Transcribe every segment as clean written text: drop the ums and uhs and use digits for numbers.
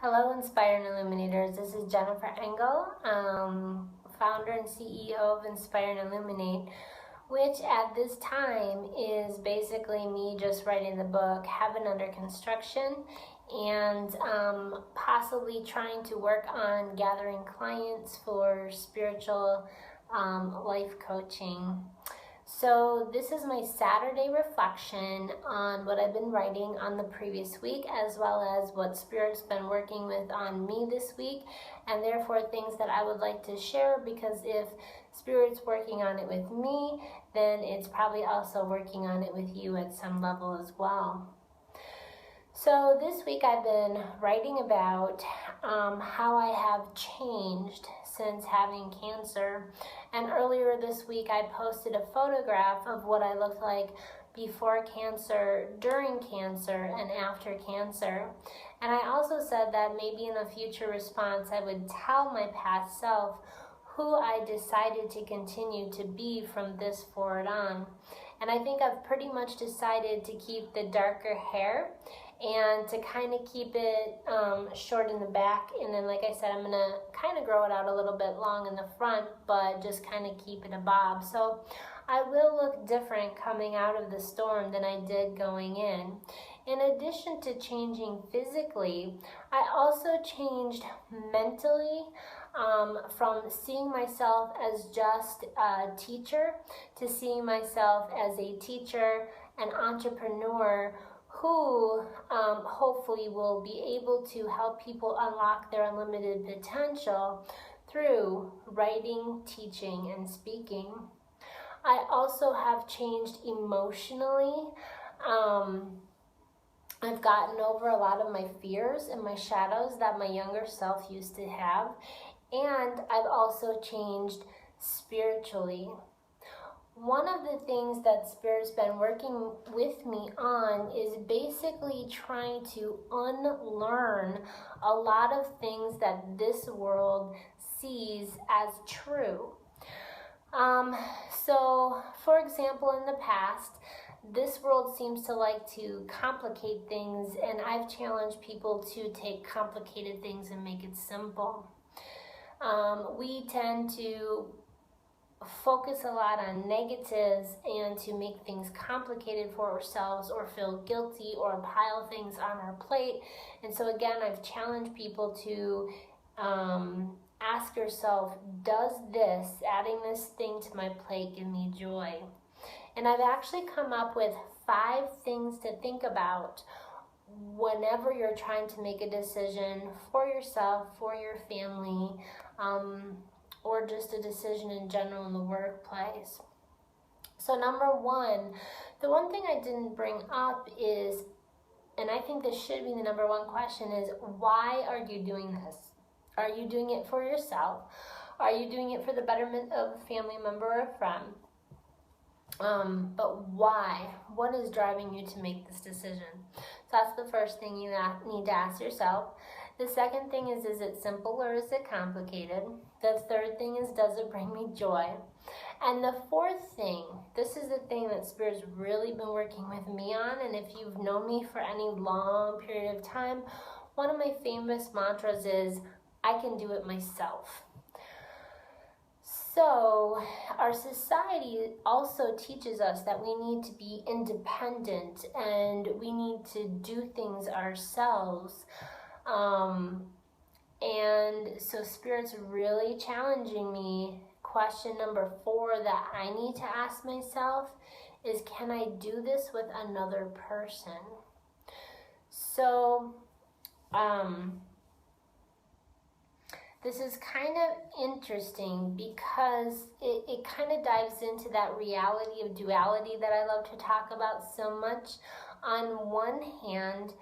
Hello, Inspire and Illuminators. This is Jennifer Engel, founder and CEO of Inspire and Illuminate, which at this time is basically me just writing the book, Heaven Under Construction, and possibly trying to work on gathering clients for spiritual life coaching. So this is my Saturday reflection on what I've been writing on the previous week, as well as what Spirit's been working with on me this week, and therefore things that I would like to share, because if Spirit's working on it with me, then it's probably also working on it with you at some level as well. So this week I've been writing about how I have changed since having cancer. And earlier this week I posted a photograph of what I looked like before cancer, during cancer, and after cancer. And I also said that maybe in a future response I would tell my past self who I decided to continue to be from this forward on. And I think I've pretty much decided to keep the darker hair and to kind of keep it short in the back, and then like I said, I'm gonna kind of grow it out a little bit long in the front, but just kind of keep it a bob. So I will look different coming out of the storm than I did going in. In addition to changing physically, I also changed mentally, from seeing myself as just a teacher to seeing myself as a teacher, an entrepreneur, who hopefully will be able to help people unlock their unlimited potential through writing, teaching, and speaking. I also have changed emotionally. I've gotten over a lot of my fears and my shadows that my younger self used to have, and I've also changed spiritually. One of the things that Spirit's been working with me on is basically trying to unlearn a lot of things that this world sees as true. So, for example, in the past, this world seems to like to complicate things, and I've challenged people to take complicated things and make it simple. We tend to focus a lot on negatives and to make things complicated for ourselves, or feel guilty, or pile things on our plate. And so again, I've challenged people to ask yourself, does this, adding this thing to my plate, give me joy? And I've actually come up with 5 things to think about whenever you're trying to make a decision for yourself, for your family, or just a decision in general in the workplace. So number 1, the one thing I didn't bring up is, and I think this should be the number 1 question, is why are you doing this? Are you doing it for yourself? Are you doing it for the betterment of a family member or a friend? But why? What is driving you to make this decision? So that's the first thing you need to ask yourself. The second thing is it simple or is it complicated? The third thing is, does it bring me joy? And the fourth thing, this is the thing that Spirit's really been working with me on, and if you've known me for any long period of time, one of my famous mantras is, I can do it myself. So our society also teaches us that we need to be independent and we need to do things ourselves. And so Spirit's really challenging me. Question number 4 that I need to ask myself is, can I do this with another person? So, this is kind of interesting because it kind of dives into that reality of duality that I love to talk about so much. On one hand,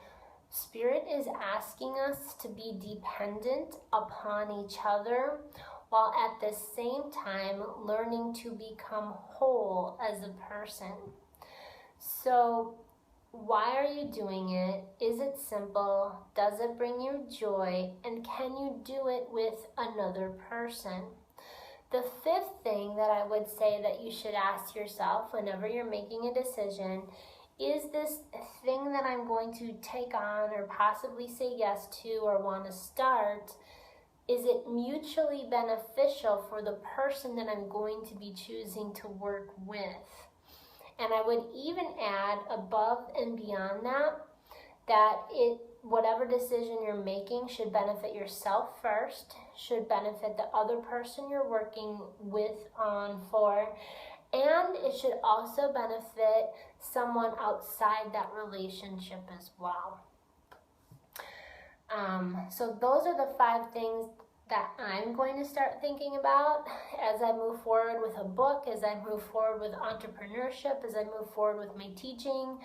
Spirit is asking us to be dependent upon each other, while at the same time learning to become whole as a person. So, why are you doing it? Is it simple? Does it bring you joy? And can you do it with another person? The 5th thing that I would say that you should ask yourself whenever you're making a decision is this thing that I'm going to take on or possibly say yes to or want to start, is it mutually beneficial for the person that I'm going to be choosing to work with? And I would even add above and beyond that whatever decision you're making should benefit yourself first, should benefit the other person you're working with on for, and it should also benefit someone outside that relationship as well. So those are the 5 things that I'm going to start thinking about as I move forward with a book, as I move forward with entrepreneurship, as I move forward with my teaching.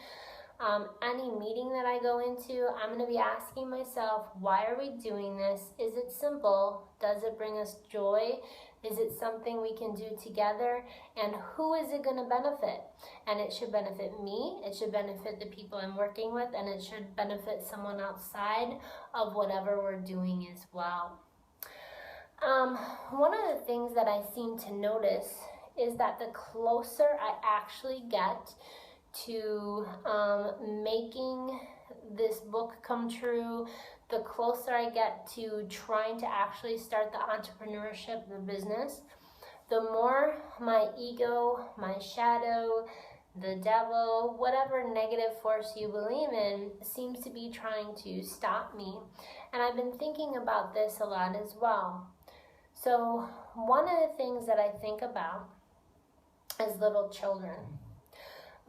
Any meeting that I go into, I'm going to be asking myself, why are we doing this? Is it simple? Does it bring us joy? Is it something we can do together? And who is it going to benefit? And it should benefit me, it should benefit the people I'm working with, and it should benefit someone outside of whatever we're doing as well. One of the things that I seem to notice is that the closer I actually get to making this book come true, the closer I get to trying to actually start the entrepreneurship, the business, the more my ego, my shadow, the devil, whatever negative force you believe in, seems to be trying to stop me. And I've been thinking about this a lot as well. So one of the things that I think about is little children.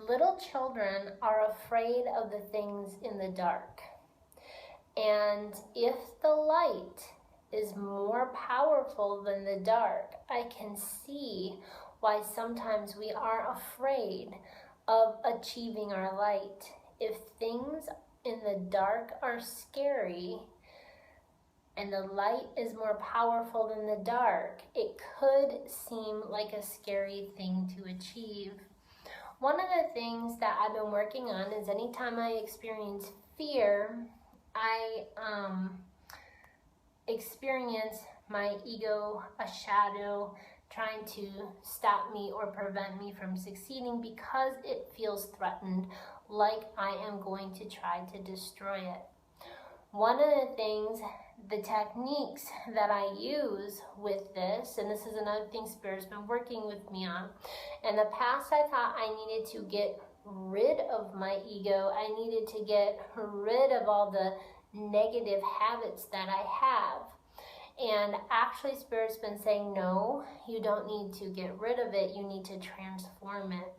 Little children are afraid of the things in the dark. And if the light is more powerful than the dark, I can see why sometimes we are afraid of achieving our light. If things in the dark are scary and the light is more powerful than the dark, it could seem like a scary thing to achieve. One of the things that I've been working on is anytime I experience fear, I experience my ego, a shadow, trying to stop me or prevent me from succeeding because it feels threatened, like I am going to try to destroy it. One of the things, the techniques that I use with this, and this is another thing Spirit's been working with me on. In the past, I thought I needed to get rid of my ego. I needed to get rid of all the negative habits that I have. And actually, Spirit's been saying, no, you don't need to get rid of it. You need to transform it.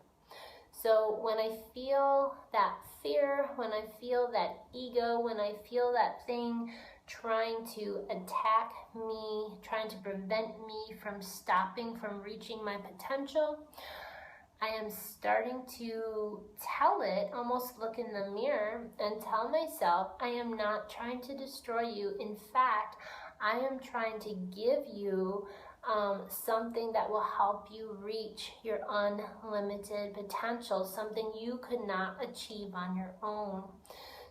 So when I feel that fear, when I feel that ego, when I feel that thing trying to attack me, trying to prevent me from stopping, from reaching my potential, I am starting to tell it, almost look in the mirror and tell myself, I am not trying to destroy you. In fact, I am trying to give you something that will help you reach your unlimited potential, something you could not achieve on your own.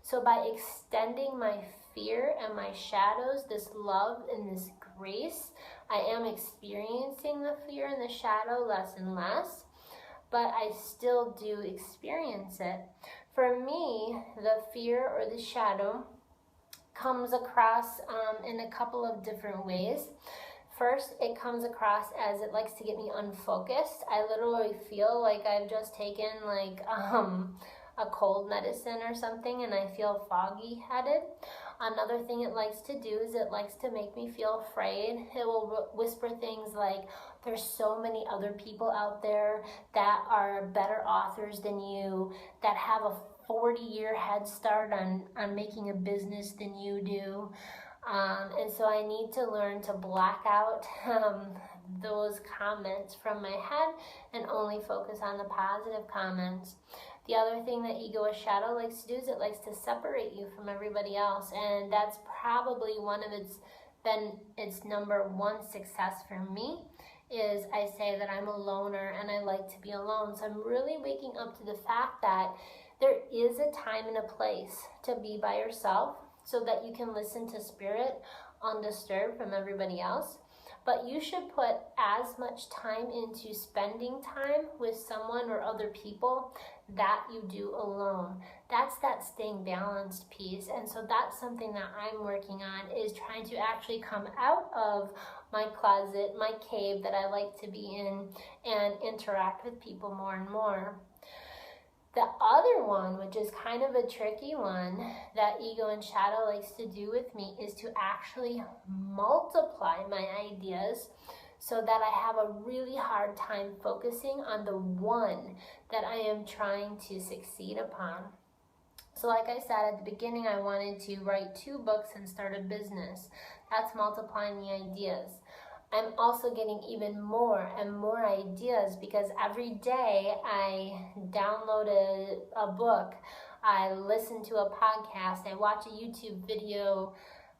So by extending my fear and my shadows, this love and this grace, I am experiencing the fear and the shadow less and less, but I still do experience it. For me, the fear or the shadow comes across in a couple of different ways. First, it comes across as it likes to get me unfocused. I literally feel like I've just taken like a cold medicine or something and I feel foggy-headed. Another thing it likes to do is it likes to make me feel afraid. It will whisper things like, there's so many other people out there that are better authors than you, that have a 40-year head start on making a business than you do. And so I need to learn to black out those comments from my head and only focus on the positive comments. The other thing that ego or shadow likes to do is it likes to separate you from everybody else, and that's probably one of its number one success for me, is I say that I'm a loner and I like to be alone. So I'm really waking up to the fact that there is a time and a place to be by yourself so that you can listen to Spirit undisturbed from everybody else. but you should put as much time into spending time with someone or other people that you do alone. That's that staying balanced piece. And so that's something that I'm working on, is trying to actually come out of my closet, my cave that I like to be in, and interact with people more and more. The other one, which is kind of a tricky one that ego and shadow likes to do with me, is to actually multiply my ideas so that I have a really hard time focusing on the one that I am trying to succeed upon. So like I said at the beginning, I wanted to write 2 books and start a business. That's multiplying the ideas. I'm also getting even more and more ideas because every day I download a book, I listen to a podcast, I watch a YouTube video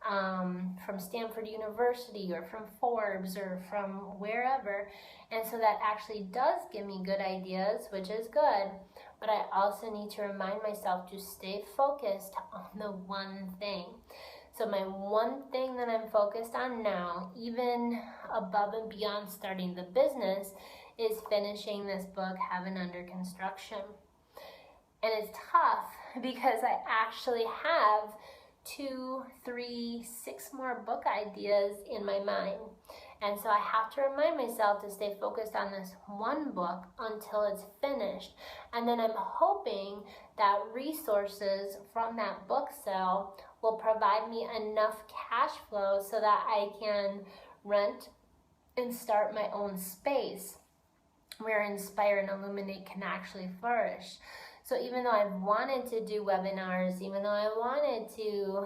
from Stanford University or from Forbes or from wherever. And so that actually does give me good ideas, which is good. But I also need to remind myself to stay focused on the one thing. So my one thing that I'm focused on now, even above and beyond starting the business, is finishing this book, Heaven Under Construction. And it's tough because I actually have 2, 3, 6 more book ideas in my mind. And so I have to remind myself to stay focused on this one book until it's finished. And then I'm hoping that resources from that book sale will provide me enough cash flow so that I can rent and start my own space where Inspire and Illuminate can actually flourish. So even though I wanted to do webinars, even though I wanted to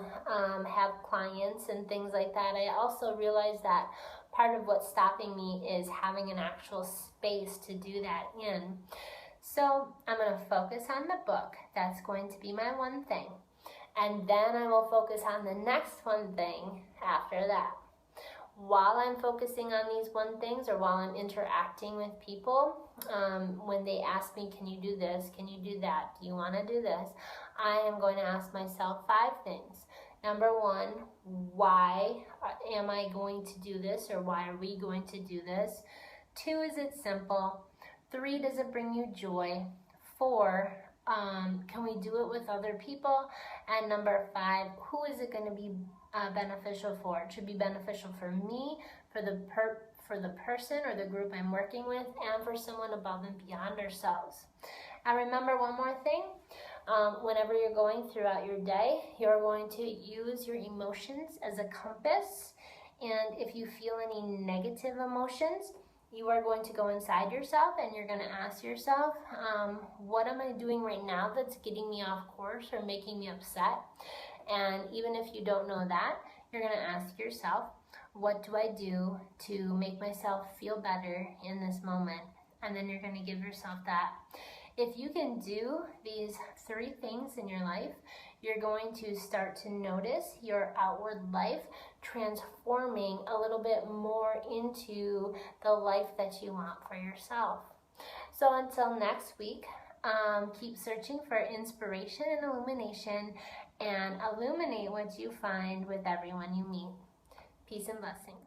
have clients and things like that, I also realized that part of what's stopping me is having an actual space to do that in. So I'm going to focus on the book. That's going to be my one thing. And then I will focus on the next one thing after that. While I'm focusing on these one things, or while I'm interacting with people, when they ask me, can you do this? Can you do that? Do you want to do this? I am going to ask myself 5 things. Number 1, why am I going to do this, or why are we going to do this? 2, is it simple? 3, does it bring you joy? 4, can we do it with other people? And number 5, who is it going to be beneficial for? It should be beneficial for me, for the person or the group I'm working with, and for someone above and beyond ourselves. And remember one more thing. Whenever you're going throughout your day, you're going to use your emotions as a compass. And if you feel any negative emotions, you are going to go inside yourself and you're going to ask yourself, what am I doing right now that's getting me off course or making me upset? And even if you don't know that, you're going to ask yourself, what do I do to make myself feel better in this moment? And then you're going to give yourself that. If you can do these 3 things in your life, you're going to start to notice your outward life transforming a little bit more into the life that you want for yourself. So until next week, keep searching for inspiration and illumination, and illuminate what you find with everyone you meet. Peace and blessings.